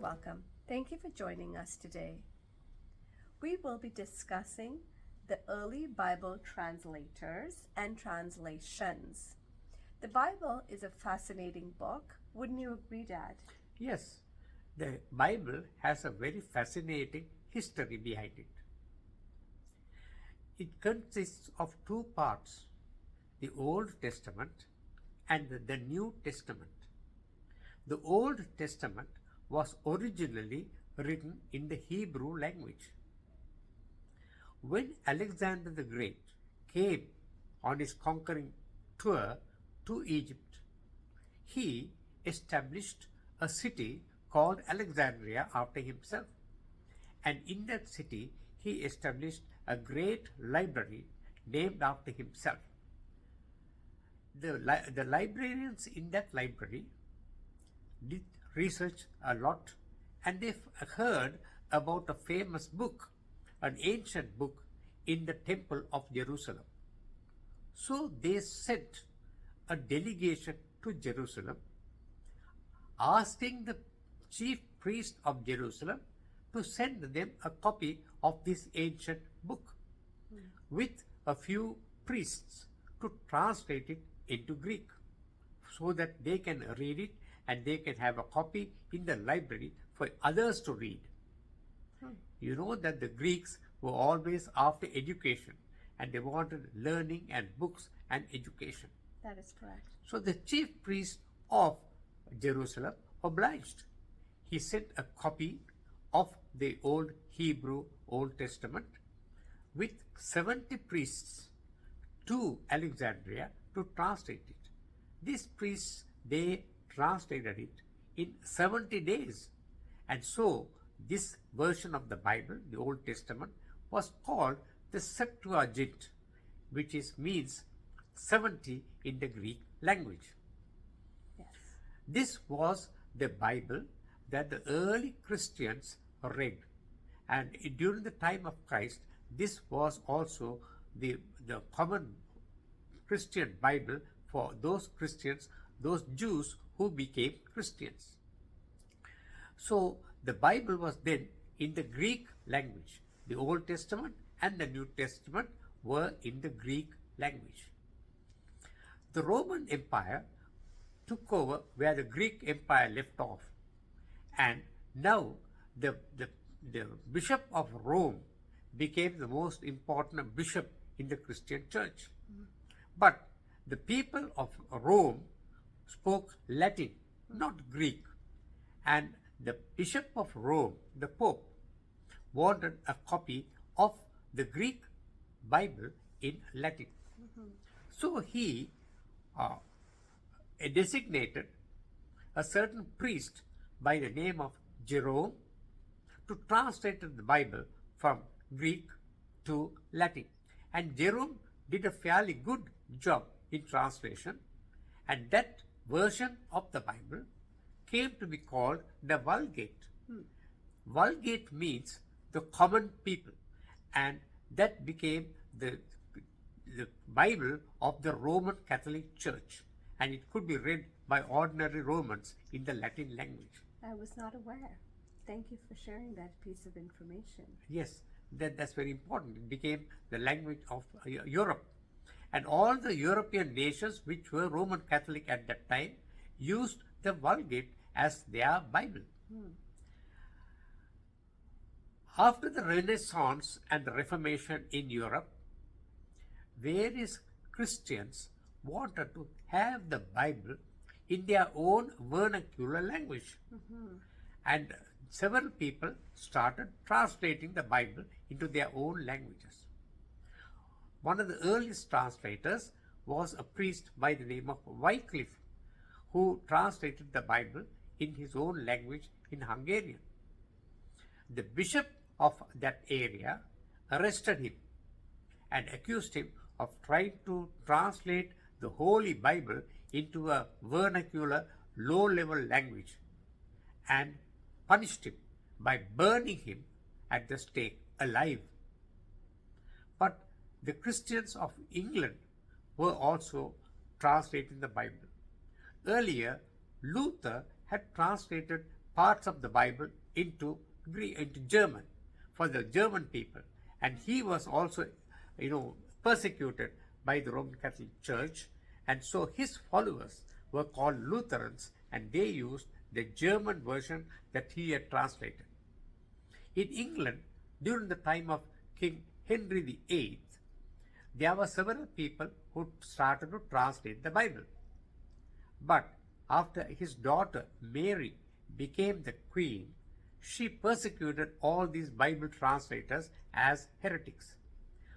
welcome. Thank you for joining us today. We will be discussing the early Bible translators and translations. The Bible is a fascinating book. Wouldn't you agree, Dad? Yes, the Bible has a very fascinating history behind it. It consists of two parts, the Old Testament and the New Testament. The Old Testament was originally written in the Hebrew language. When Alexander the Great came on his conquering tour to Egypt, he established a city called Alexandria after himself. And in that city, he established a great library named after himself. The librarians in that library did research a lot, and they heard about a famous book, an ancient book in the Temple of Jerusalem. So they sent a delegation to Jerusalem, asking the chief priest of Jerusalem to send them a copy of this ancient book with a few priests to translate it into Greek so that they can read it and they can have a copy in the library for others to read. You know that the Greeks were always after education and they wanted learning and books and education. That is correct. So the chief priest of Jerusalem obliged. He sent a copy of the old Hebrew Old Testament with 70 priests to Alexandria to translate it. These priests, they translated it in 70 days. And so this version of the Bible, the Old Testament, was called the Septuagint, which means 70 in the Greek language. Yes. This was the Bible that the early Christians read. And during the time of Christ, this was also the common Christian Bible for those Christians, those Jews who became Christians. So the Bible was then in the Greek language. The Old Testament and the New Testament were in the Greek language. The Roman Empire took over where the Greek Empire left off, and now the Bishop of Rome became the most important bishop in the Christian church. But the people of Rome spoke Latin, not Greek, and the Bishop of Rome, the Pope, wanted a copy of the Greek Bible in Latin. So he designated a certain priest by the name of Jerome to translate the Bible from Greek to Latin. And Jerome did a fairly good job in translation, and that version of the Bible came to be called the Vulgate. Vulgate means the common people, and that became the Bible of the Roman Catholic Church, and it could be read by ordinary Romans in the Latin language. I was not aware. Thank you for sharing that piece of information. Yes, that's very important. It became the language of Europe. And all the European nations which were Roman Catholic at that time used the Vulgate as their Bible. After the Renaissance and the Reformation in Europe, various Christians wanted to have the Bible in their own vernacular language. And several people started translating the Bible into their own languages. One of the earliest translators was a priest by the name of Wycliffe, who translated the Bible in his own language in Hungarian. The bishop of that area arrested him and accused him of trying to translate the Holy Bible into a vernacular, low-level language, and punished him by burning him at the stake alive. But the Christians of England were also translating the Bible. Earlier, Luther had translated parts of the Bible into into German for the German people, and he was also, persecuted by the Roman Catholic Church, and so his followers were called Lutherans, and they used the German version that he had translated. In England, during the time of King Henry VIII, there were several people who started to translate the Bible. But after his daughter Mary became the queen, she persecuted all these Bible translators as heretics.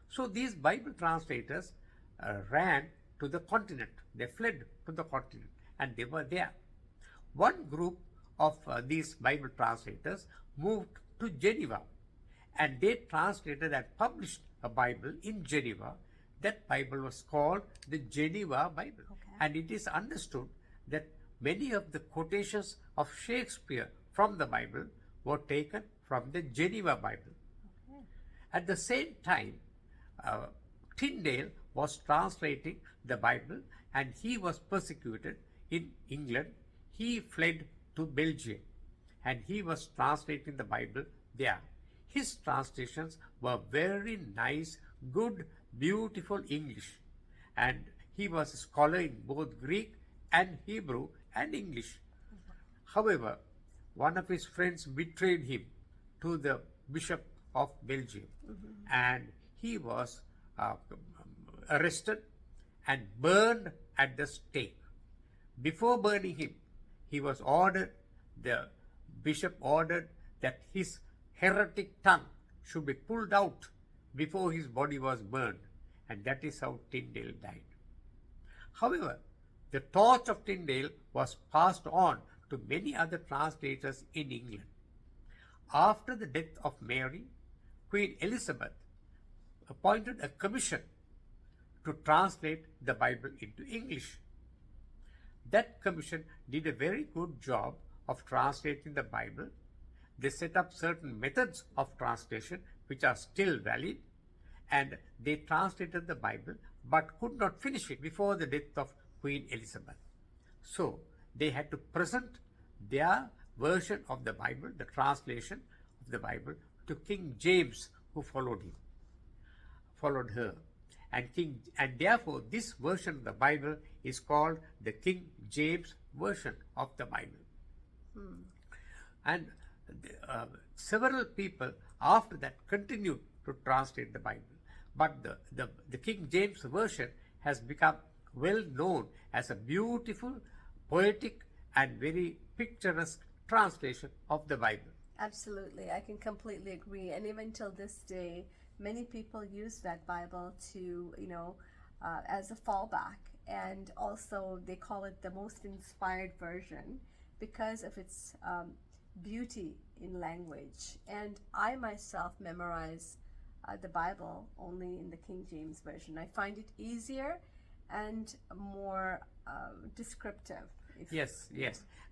So these Bible translators ran to the continent. They fled to the continent, and they were there. One group of these Bible translators moved to Geneva, and they translated and published a Bible in Geneva. That Bible was called the Geneva Bible. Okay. And it is understood that many of the quotations of Shakespeare from the Bible were taken from the Geneva Bible. Okay. At the same time, Tyndale was translating the Bible, and he was persecuted in England. He fled to Belgium, and he was translating the Bible there. His translations were very nice, good, beautiful English, and he was a scholar in both Greek and Hebrew and English. However, one of his friends betrayed him to the Bishop of Belgium, and he was arrested and burned at the stake. Before burning him, the bishop ordered that his heretic tongue should be pulled out before his body was burned, and that is how Tyndale died. However, the torch of Tyndale was passed on to many other translators in England. After the death of Mary, Queen Elizabeth appointed a commission to translate the Bible into English. That commission did a very good job of translating the Bible. They set up certain methods of translation which are still valid, and they translated the Bible but could not finish it before the death of Queen Elizabeth. So they had to present their version of the Bible, the translation of the Bible, to King James, who followed her. And therefore this version of the Bible is called the King James Version of the Bible. And several people after that continued to translate the Bible. But the King James Version has become well known as a beautiful, poetic, and very picturesque translation of the Bible. Absolutely, I can completely agree. And even till this day, many people use that Bible to, as a fallback. And also they call it the most inspired version because of its beauty in language. And I myself memorize the Bible only in the King James Version. I find it easier and more descriptive. Yes.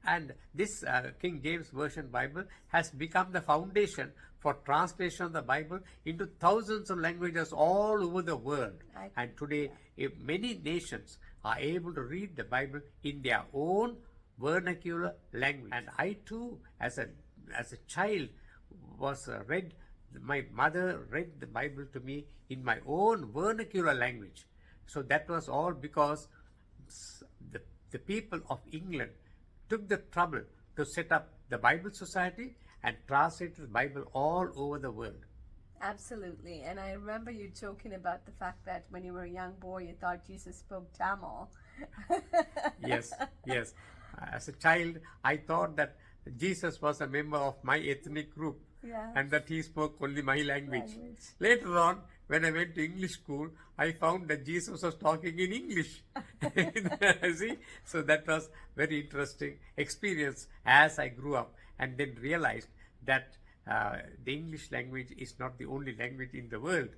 And this King James Version Bible has become the foundation for translation of the Bible into thousands of languages all over the world. And today, many nations are able to read the Bible in their own vernacular language. And I too, as a child, was my mother read the Bible to me in my own vernacular language. So that was all because the people of England took the trouble to set up the Bible Society and translated the Bible all over the world. Absolutely. And I remember you joking about the fact that when you were a young boy, you thought Jesus spoke Tamil. Yes. As a child, I thought that Jesus was a member of my ethnic group, and that he spoke only my language. Later on, when I went to English school, I found that Jesus was talking in English. See? So that was very interesting experience as I grew up, and then realized that the English language is not the only language in the world,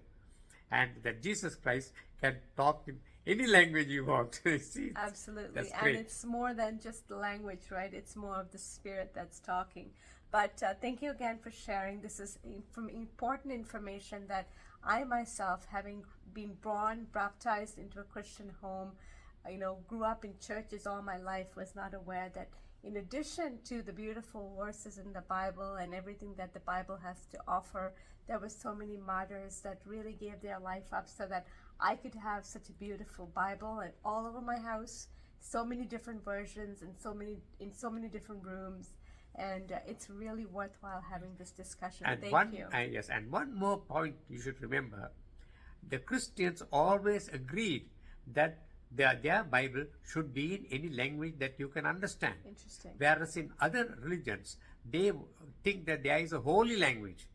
and that Jesus Christ can talk in any language you want. See, absolutely. That's and great. It's more than just the language, right? It's more of the spirit that's talking. But thank you again for sharing. This is important information that I myself, having been born, baptized into a Christian home, grew up in churches all my life, was not aware that in addition to the beautiful verses in the Bible and everything that the Bible has to offer, there were so many martyrs that really gave their life up so that I could have such a beautiful Bible and all over my house, so many different versions and in so many different rooms. And it's really worthwhile having this discussion. And Thank you. Yes, and one more point you should remember: the Christians always agreed that their Bible should be in any language that you can understand. Interesting. Whereas in other religions, they think that there is a holy language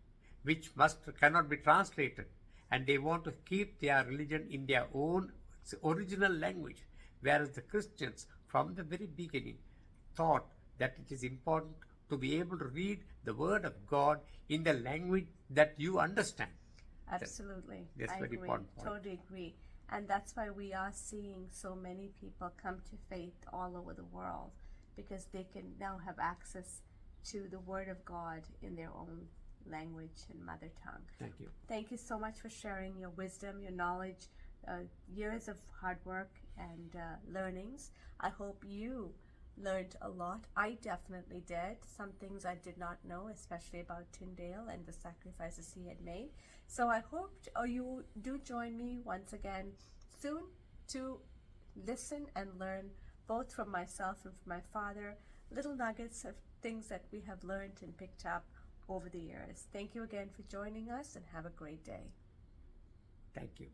which cannot be translated, and they want to keep their religion in their own original language. Whereas the Christians, from the very beginning, thought that it is important to be able to read the Word of God in the language that you understand. Absolutely. That's I very agree. important point. Totally agree. And that's why we are seeing so many people come to faith all over the world, because they can now have access to the Word of God in their own language and mother tongue. Thank you. Thank you so much for sharing your wisdom, your knowledge, years of hard work and learnings. I hope you learned a lot. I definitely did. Some things I did not know, especially about Tyndale and the sacrifices he had made. So I hope you do join me once again soon to listen and learn both from myself and from my father, little nuggets of things that we have learned and picked up over the years. Thank you again for joining us, and have a great day. Thank you.